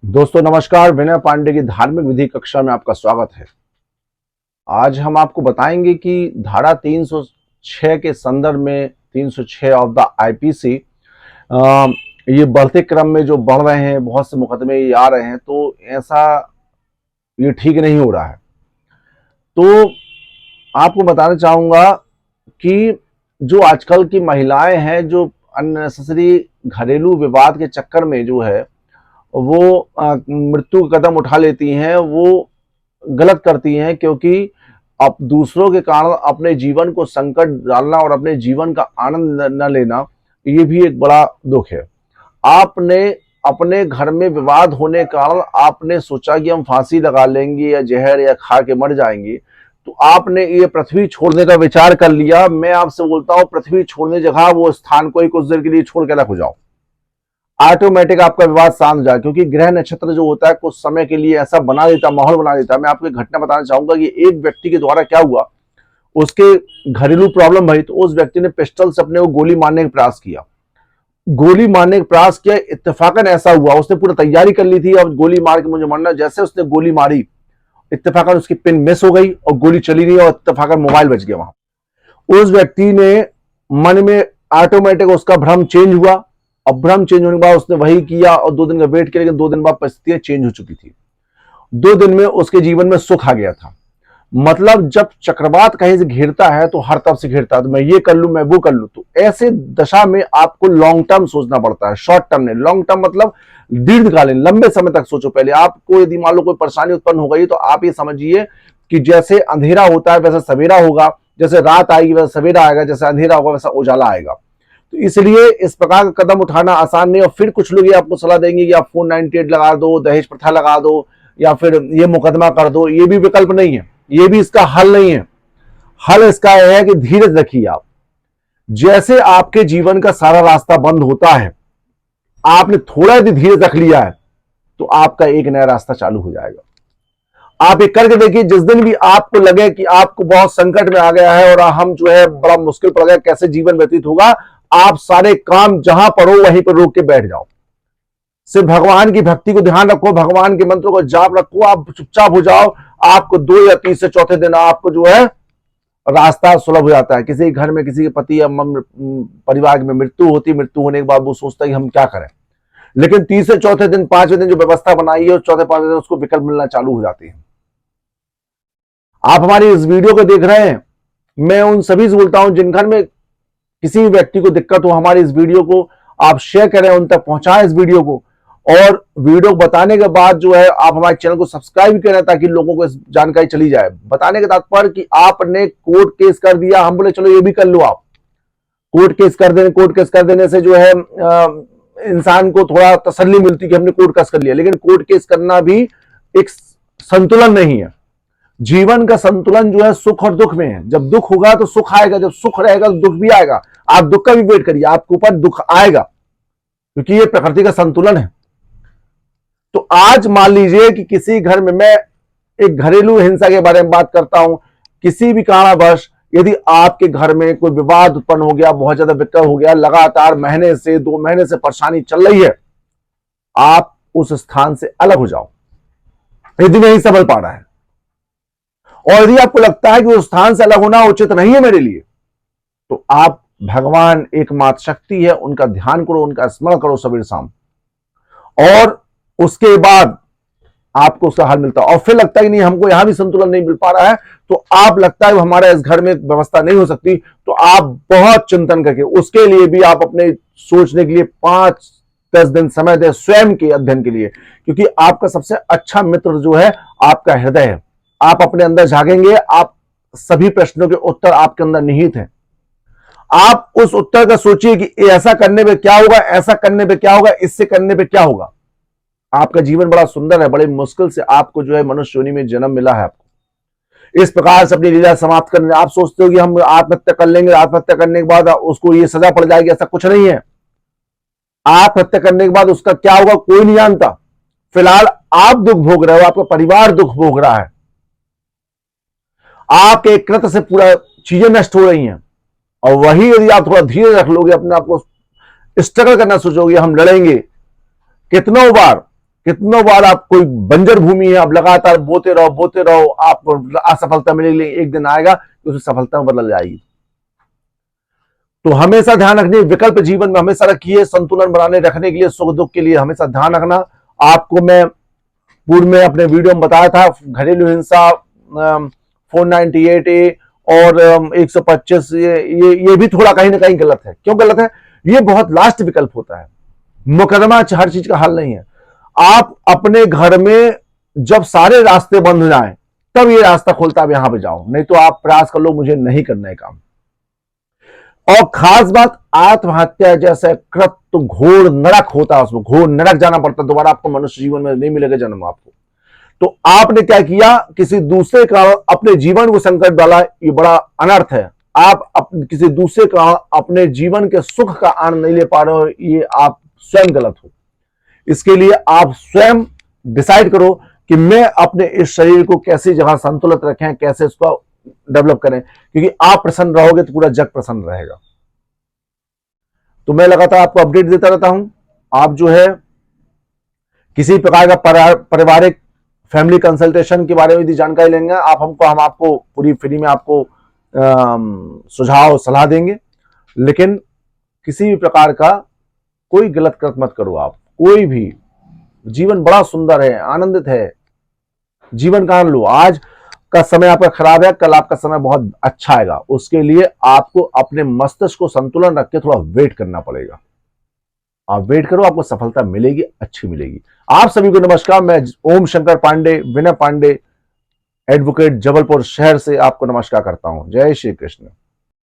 दोस्तों नमस्कार। विनय पांडे की धार्मिक विधि कक्षा में आपका स्वागत है। आज हम आपको बताएंगे कि धारा 306 के संदर्भ में 306 ऑफ द आईपीसी ये बढ़ते क्रम में जो बढ़ रहे हैं, बहुत से मुकदमे ये आ रहे हैं, तो ऐसा ये ठीक नहीं हो रहा है। तो आपको बताना चाहूंगा कि जो आजकल की महिलाएं हैं, जो अननेसेसरी घरेलू विवाद के चक्कर में जो है वो मृत्यु का कदम उठा लेती हैं, वो गलत करती हैं, क्योंकि अब दूसरों के कारण अपने जीवन को संकट डालना और अपने जीवन का आनंद न लेना, ये भी एक बड़ा दुख है। आपने अपने घर में विवाद होने के कारण आपने सोचा कि हम फांसी लगा लेंगे या जहर या खा के मर जाएंगे, तो आपने ये पृथ्वी छोड़ने का विचार कर लिया। मैं आपसे बोलता हूं, पृथ्वी छोड़ने जगह वो स्थान को ही कुछ देर के लिए छोड़ के रख जाओ, ऑटोमेटिक आपका विवाद शांत हो जाए। क्योंकि ग्रह नक्षत्र जो होता है कुछ समय के लिए ऐसा बना देता, माहौल बना देता है। मैं आपको एक घटना बताना चाहूंगा कि एक व्यक्ति के द्वारा क्या हुआ, उसके घरेलू प्रॉब्लम भई तो उस व्यक्ति ने पिस्टल से अपने को गोली मारने का प्रयास किया। गोली मारने का प्रयास किया, इत्तेफाकन ऐसा हुआ, उसने पूरी तैयारी कर ली थी अब गोली मार के मुझे मरना। जैसे उसने गोली मारी, इत्तेफाकन उसकी पिन मिस हो गई और गोली चली नहीं और इत्तेफाकन मोबाइल बच गया वहां। उस व्यक्ति ने मन में ऑटोमेटिक उसका भ्रम चेंज हुआ। अब भ्रम चेंज होने के बाद उसने वही किया और 2 दिन का वेट किया, लेकिन 2 दिन बाद परिस्थितियां चेंज हो चुकी थी। 2 दिन में उसके जीवन में सुख आ गया था। मतलब जब चक्रवात कहीं से घिरता है तो हर तरफ से घिरता है, तो मैं ये कर लूं, मैं वो कर लूं। तो ऐसे दशा में आपको लॉन्ग टर्म सोचना पड़ता है, शॉर्ट टर्म नहीं। लॉन्ग टर्म मतलब दीर्घकालीन, लंबे समय तक सोचो। पहले आपको यदि मान लो कोई परेशानी उत्पन्न हो गई तो आप ये समझिए कि जैसे अंधेरा होता है वैसा सवेरा होगा, जैसे रात आएगी वैसा सवेरा आएगा, जैसे अंधेरा होगा वैसा उजाला आएगा। तो इसलिए इस प्रकार का कदम उठाना आसान नहीं। और फिर कुछ लोग ये आपको सलाह देंगे कि आप 498 लगा दो, दहेज प्रथा लगा दो, या फिर ये मुकदमा कर दो। ये भी विकल्प नहीं है, ये भी इसका हल नहीं है। हल इसका है कि धीरज रखिए आप। जैसे आपके जीवन का सारा रास्ता बंद होता है, आपने थोड़ा यदि धीरज रख लिया है तो आपका एक नया रास्ता चालू हो जाएगा। आप एक करके देखिए, जिस दिन भी आपको लगे कि आपको बहुत संकट में आ गया है और हम जो है बड़ा मुश्किल पड़ गया, कैसे जीवन व्यतीत होगा, आप सारे काम जहां पर हो वहीं पर रोक के बैठ जाओ। सिर्फ भगवान की भक्ति को ध्यान रखो, भगवान के मंत्रों को जाप रखो, आप चुपचाप हो जाओ। आपको 2 या 3 से चौथे दिन आपको जो है रास्ता सुलभ हो जाता है। किसी घर में किसी के पति या परिवार में मृत्यु होती, मृत्यु होने के बाद वो सोचता है कि हम क्या करें, लेकिन तीसरे चौथे दिन, 5वें दिन जो व्यवस्था बनाई है, उस चौथे 5वें दिन उसको विकल्प मिलना चालू हो जाती है। आप हमारी इस वीडियो को देख रहे हैं, मैं उन सभी से बोलता हूं जिन घर में किसी व्यक्ति को दिक्कत हो, हमारी इस वीडियो को आप शेयर करें, उन तक पहुंचाएं इस वीडियो को। और वीडियो बताने के बाद जो है आप हमारे चैनल को सब्सक्राइब करें ताकि लोगों को इस जानकारी चली जाए। बताने के तात्पर्य कि आपने कोर्ट केस कर दिया, हम बोले चलो ये भी कर लो आप। कोर्ट केस कर देने, कोर्ट केस कर देने से जो है इंसान को थोड़ा तसल्ली मिलती कि हमने कोर्ट केस कर लिया, लेकिन कोर्ट केस करना भी एक संतुलन नहीं है। जीवन का संतुलन जो है सुख और दुख में है। जब दुख होगा तो सुख आएगा, जब सुख रहेगा तो दुख भी आएगा। आप दुख का भी वेट करिए, आपके ऊपर दुख आएगा, क्योंकि ये प्रकृति का संतुलन है। तो आज मान लीजिए कि किसी घर में, मैं एक घरेलू हिंसा के बारे में बात करता हूं, किसी भी कारणवश यदि आपके घर में कोई विवाद उत्पन्न हो गया, बहुत ज्यादा विकट हो गया, लगातार महीने से 2 महीने से परेशानी चल रही है, आप उस स्थान से अलग हो जाओ यदि नहीं संभल पा रहा है। और यदि आपको लगता है कि उस स्थान से अलग होना उचित नहीं है मेरे लिए, तो आप भगवान एकमात्र शक्ति है, उनका ध्यान करो, उनका स्मरण करो सवेरे शाम, और उसके बाद आपको उसका हल मिलता है। और फिर लगता है कि नहीं, हमको यहां भी संतुलन नहीं मिल पा रहा है, तो आप लगता है हमारा इस घर में व्यवस्था नहीं हो सकती, तो आप बहुत चिंतन करके उसके लिए भी आप अपने सोचने के लिए 5-10 दिन समय दें स्वयं के अध्ययन के लिए। क्योंकि आपका सबसे अच्छा मित्र जो है आपका हृदय है। आप अपने अंदर झागेंगे, आप सभी प्रश्नों के उत्तर आपके अंदर निहित हैं। आप उस उत्तर का सोचिए कि ऐसा करने पे क्या होगा, ऐसा करने पे क्या होगा, इससे करने पे क्या होगा। आपका जीवन बड़ा सुंदर है, बड़े मुश्किल से आपको जो है मनुष्य योनि में जन्म मिला है। आपको इस प्रकार से अपनी लीला समाप्त करने, आप सोचते हो कि हम आत्महत्या कर लेंगे, आत्महत्या करने के बाद उसको ये सजा पड़ जाएगी, ऐसा कुछ नहीं है। आत्महत्या करने के बाद उसका क्या होगा कोई नहीं जानता। फिलहाल आप दुख भोग रहे हो, आपका परिवार दुख भोग रहा है, आपके कृत्य से पूरा चीजें नष्ट हो रही हैं। और वही यदि आप थोड़ा धीरे रख लोगे, अपने आप को स्ट्रगल करना सोचोगे, हम लड़ेंगे, कितनों बार आप कोई बंजर भूमि है, आप लगातार बोते रहो, आपको असफलता मिलेगी, एक दिन आएगा कि उस सफलता में बदल जाएगी। तो हमेशा ध्यान रखनी, विकल्प जीवन में हमेशा रखिए, संतुलन बनाने रखने के लिए, सुख दुख के लिए हमेशा ध्यान रखना। आपको मैं पूर्व में अपने वीडियो में बताया था, घरेलू हिंसा 498A और 125 ये भी थोड़ा कहीं ना कहीं गलत है। क्यों गलत है? ये बहुत लास्ट विकल्प होता है, मुकदमा हर चीज का हल नहीं है। आप अपने घर में जब सारे रास्ते बंद हो जाएं तब ये रास्ता खोलता, आप यहां पे जाओ, नहीं तो आप प्रयास कर लो मुझे नहीं करना है काम। और खास बात, आत्महत्या जैसे कृत्य तो घोर नरक होता है, उसमें घोर नरक जाना पड़ता है, दोबारा आपको मनुष्य जीवन में नहीं मिलेगा जन्म आपको। तो आपने क्या किया, किसी दूसरे का अपने जीवन को संकट डाला, ये बड़ा अनर्थ है। आप किसी दूसरे का अपने जीवन के सुख का आनंद नहीं ले पा रहे हो, ये आप स्वयं गलत हो। इसके लिए आप स्वयं डिसाइड करो कि मैं अपने इस शरीर को कैसी जगह संतुलित रखें, कैसे इसको डेवलप करें, क्योंकि आप प्रसन्न रहोगे तो पूरा जग प्रसन्न रहेगा। तो मैं लगातार आपको अपडेट देता रहता हूं। आप जो है किसी प्रकार का पारिवारिक फैमिली कंसल्टेशन के बारे में यदि जानकारी लेंगे हम आपको पूरी फ्री में आपको सुझाव सलाह देंगे। लेकिन किसी भी प्रकार का कोई गलत कर्म मत करो। आप कोई भी, जीवन बड़ा सुंदर है, आनंदित है, जीवन का आनंद लो। आज का समय आपका खराब है, कल आपका समय बहुत अच्छा आएगा। उसके लिए आपको अपने मस्तिष्क को संतुलन रख के थोड़ा वेट करना पड़ेगा। आप वेट करो, आपको सफलता मिलेगी, अच्छी मिलेगी। आप सभी को नमस्कार। मैं ओम शंकर पांडे, विनय पांडे, एडवोकेट, जबलपुर शहर से आपको नमस्कार करता हूं। जय श्री कृष्ण।